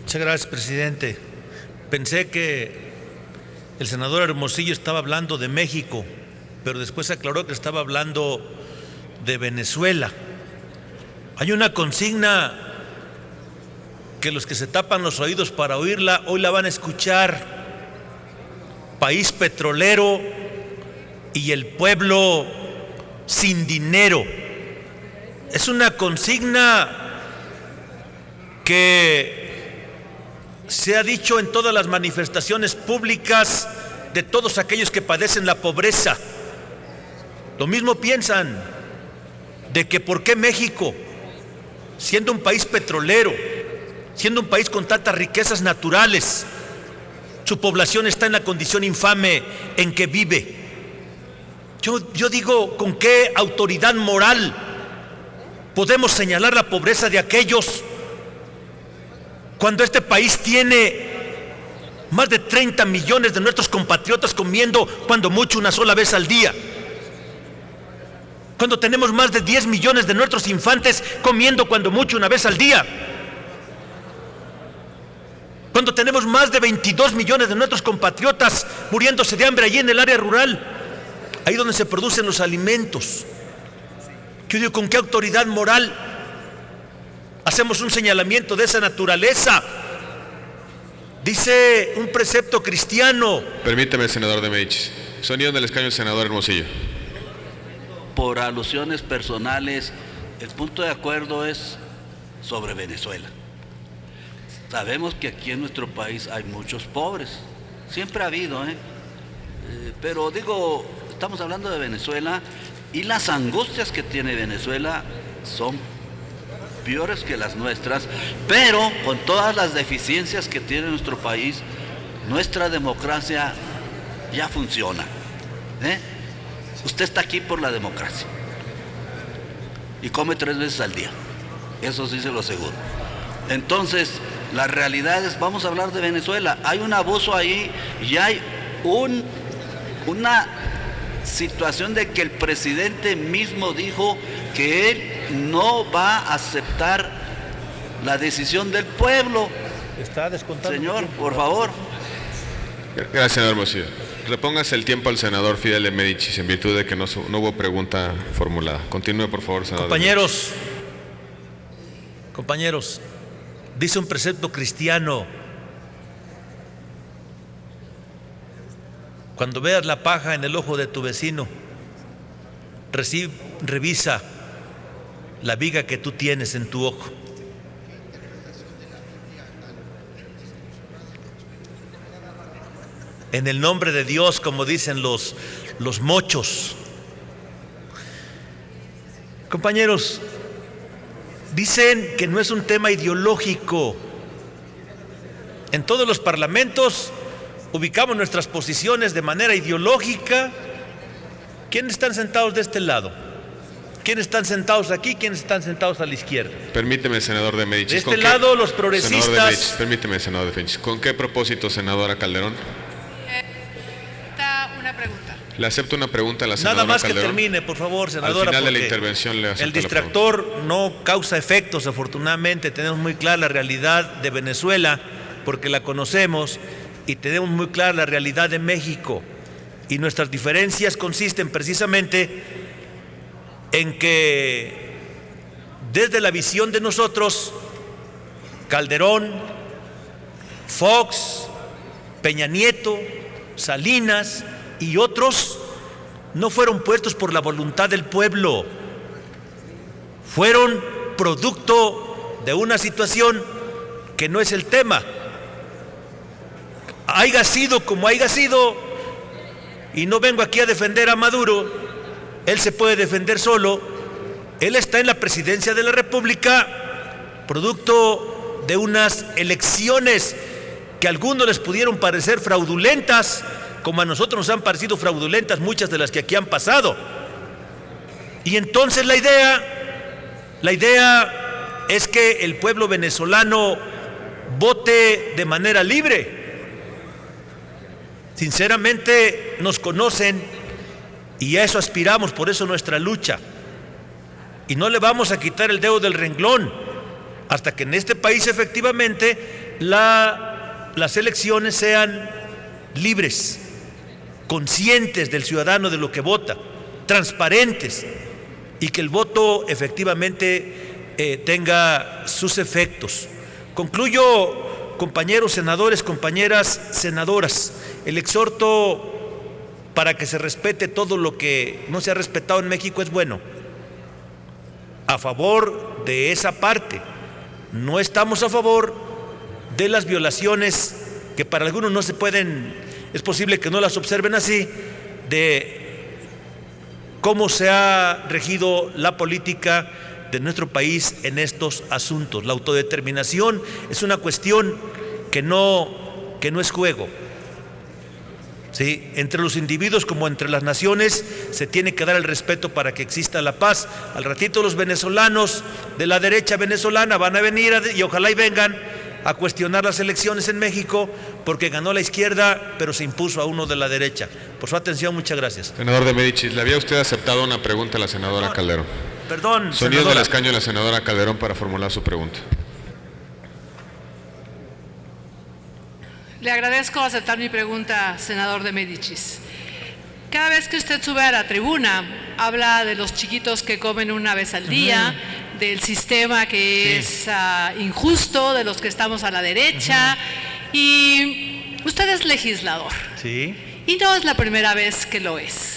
Muchas gracias, presidente. Pensé que el senador Hermosillo estaba hablando de México, pero después aclaró que estaba hablando de Venezuela. Hay una consigna que los que se tapan los oídos para oírla, hoy la van a escuchar: país petrolero y el pueblo sin dinero. Es una consigna que se ha dicho en todas las manifestaciones públicas de todos aquellos que padecen la pobreza. Lo mismo piensan de que por qué México, siendo un país petrolero, siendo un país con tantas riquezas naturales, su población está en la condición infame en que vive. Yo digo, ¿con qué autoridad moral podemos señalar la pobreza de aquellos cuando este país tiene más de 30 millones de nuestros compatriotas comiendo cuando mucho una sola vez al día? Cuando tenemos más de 10 millones de nuestros infantes comiendo cuando mucho una vez al día. Cuando tenemos más de 22 millones de nuestros compatriotas muriéndose de hambre allí en el área rural, ahí donde se producen los alimentos. Yo digo, ¿con qué autoridad moral hacemos un señalamiento de esa naturaleza? Dice un precepto cristiano. Permíteme, senador de Medici. Sonido del escaño del senador Hermosillo. Por alusiones personales, el punto de acuerdo es sobre Venezuela. Sabemos que aquí en nuestro país hay muchos pobres, siempre ha habido, pero digo, estamos hablando de Venezuela y las angustias que tiene Venezuela son peores que las nuestras, pero con todas las deficiencias que tiene nuestro país, nuestra democracia ya funciona. Usted está aquí por la democracia y come 3 veces al día, eso sí se lo aseguro. Entonces, la realidad es, vamos a hablar de Venezuela, hay un abuso ahí y hay una situación de que el presidente mismo dijo que él no va a aceptar la decisión del pueblo. Está descontando. Señor, por favor. Gracias, senador Hermosillo. Repóngase el tiempo al senador Fidel de Medici en virtud de que no hubo pregunta formulada. Continúe, por favor, senador. Compañeros, dice un precepto cristiano: cuando veas la paja en el ojo de tu vecino, revisa la viga que tú tienes en tu ojo. En el nombre de Dios, como dicen los mochos. Compañeros, dicen que no es un tema ideológico. En todos los parlamentos ubicamos nuestras posiciones de manera ideológica. ¿Quiénes están sentados de este lado? ¿Quiénes están sentados aquí? ¿Quiénes están sentados a la izquierda? Permíteme, senador de Medici. De este lado, los progresistas. Senador de Medici, permíteme, senador de Medici. ¿Con qué propósito, senadora Calderón? Una pregunta. Le acepto una pregunta a la senadora Nada más Calderón. Que termine, por favor, senadora. Al final de la intervención le acepto el distractor no causa efectos, afortunadamente. Tenemos muy clara la realidad de Venezuela, porque la conocemos, y tenemos muy clara la realidad de México. Y nuestras diferencias consisten precisamente en que, desde la visión de nosotros, Calderón, Fox, Peña Nieto, Salinas y otros no fueron puestos por la voluntad del pueblo, fueron producto de una situación que no es el tema. Haya sido como haya sido, y no vengo aquí a defender a Maduro, él se puede defender solo. Él está en la presidencia de la República producto de unas elecciones que a algunos les pudieron parecer fraudulentas, como a nosotros nos han parecido fraudulentas muchas de las que aquí han pasado. Y entonces la idea es que el pueblo venezolano vote de manera libre. Sinceramente nos conocen y a eso aspiramos, por eso nuestra lucha. Y no le vamos a quitar el dedo del renglón hasta que en este país efectivamente las elecciones sean libres, conscientes del ciudadano de lo que vota, transparentes, y que el voto efectivamente tenga sus efectos. Concluyo, compañeros senadores, compañeras senadoras, el exhorto para que se respete todo lo que no se ha respetado en México es bueno, a favor de esa parte. No estamos a favor de las violaciones que para algunos no se pueden, es posible que no las observen así, de cómo se ha regido la política de nuestro país en estos asuntos. La autodeterminación es una cuestión que no es juego. ¿Sí? Entre los individuos como entre las naciones se tiene que dar el respeto para que exista la paz. Al ratito los venezolanos de la derecha venezolana van a venir y ojalá y vengan a cuestionar las elecciones en México porque ganó la izquierda pero se impuso a uno de la derecha. Por su atención, muchas gracias. Senador de Médicis, ¿le había usted aceptado una pregunta a la senadora Calderón? Perdón, Sonido senadora. del escaño de la senadora Calderón para formular su pregunta. Le agradezco aceptar mi pregunta, senador de Médicis. Cada vez que usted sube a la tribuna, habla de los chiquitos que comen una vez al día, del sistema que es injusto, de los que estamos a la derecha, y usted es legislador. Sí. Y no es la primera vez que lo es.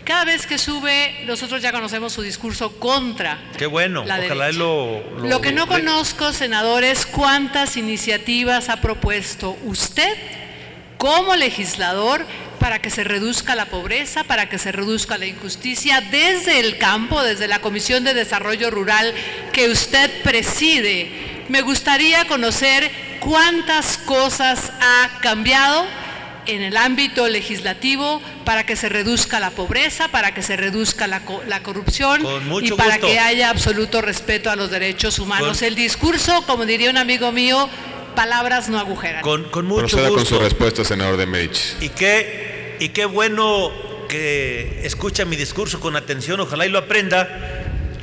Cada vez que sube, nosotros ya conocemos su discurso contra Qué bueno, la ojalá derecha. lo que no conozco, senador, es cuántas iniciativas ha propuesto usted como legislador para que se reduzca la pobreza, para que se reduzca la injusticia desde el campo, desde la Comisión de Desarrollo Rural que usted preside. Me gustaría conocer cuántas cosas ha cambiado en el ámbito legislativo para que se reduzca la pobreza, para que se reduzca la corrupción y para que haya absoluto respeto a los derechos humanos. El discurso, como diría un amigo mío, palabras no agujeran. Con mucho Proceda gusto. con su respuesta, senador de Médicis. Y qué bueno que escucha mi discurso con atención, ojalá y lo aprenda,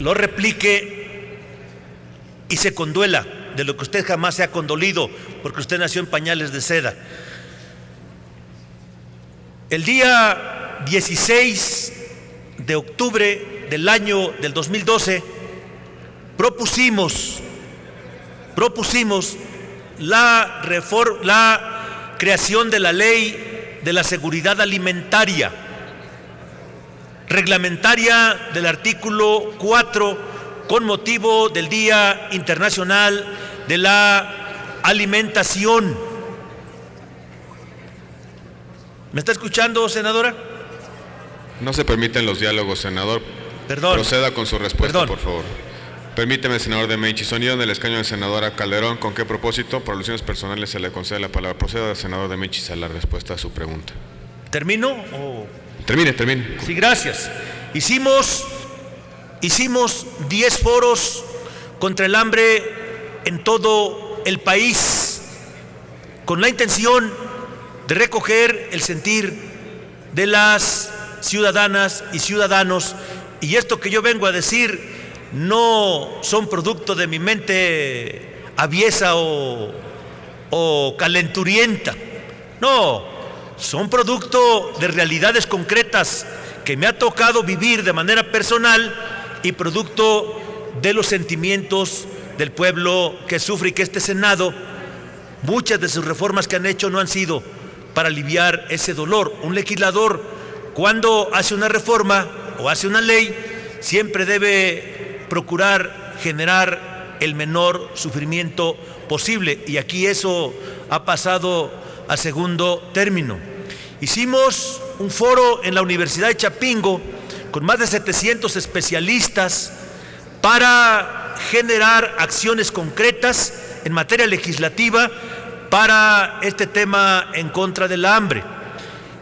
lo replique y se conduela de lo que usted jamás se ha condolido, porque usted nació en pañales de seda. El día 16 de octubre del año del 2012 propusimos la creación de la ley de la seguridad alimentaria, reglamentaria del artículo 4, con motivo del Día Internacional de la Alimentación. ¿Me está escuchando, senadora? No se permiten los diálogos, senador. Perdón. Proceda con su respuesta, Perdón. por favor. Permíteme, senador de Médicis. Sonido en el escaño de senadora Calderón. ¿Con qué propósito? Por alusiones personales se le concede la palabra. Proceda, senador de Médicis, a la respuesta a su pregunta. ¿Termino? ¿O? Termine. Sí, gracias. Hicimos 10 foros contra el hambre en todo el país, con la intención de recoger el sentir de las ciudadanas y ciudadanos, y esto que yo vengo a decir no son producto de mi mente aviesa o calenturienta, no, son producto de realidades concretas que me ha tocado vivir de manera personal y producto de los sentimientos del pueblo que sufre, y que este Senado, muchas de sus reformas que han hecho no han sido para aliviar ese dolor. Un legislador, cuando hace una reforma o hace una ley, siempre debe procurar generar el menor sufrimiento posible, y aquí eso ha pasado a segundo término. Hicimos un foro en la Universidad de Chapingo con más de 700 especialistas para generar acciones concretas en materia legislativa para este tema en contra del hambre.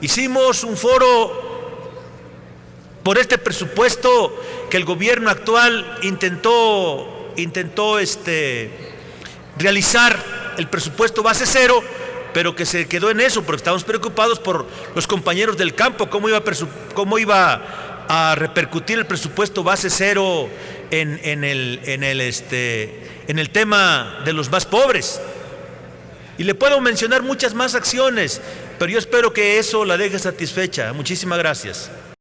Hicimos un foro por este presupuesto que el gobierno actual intentó realizar, el presupuesto base cero, pero que se quedó en eso, porque estamos preocupados por los compañeros del campo, cómo iba a repercutir el presupuesto base cero en el tema de los más pobres. Y le puedo mencionar muchas más acciones, pero yo espero que eso la deje satisfecha. Muchísimas gracias.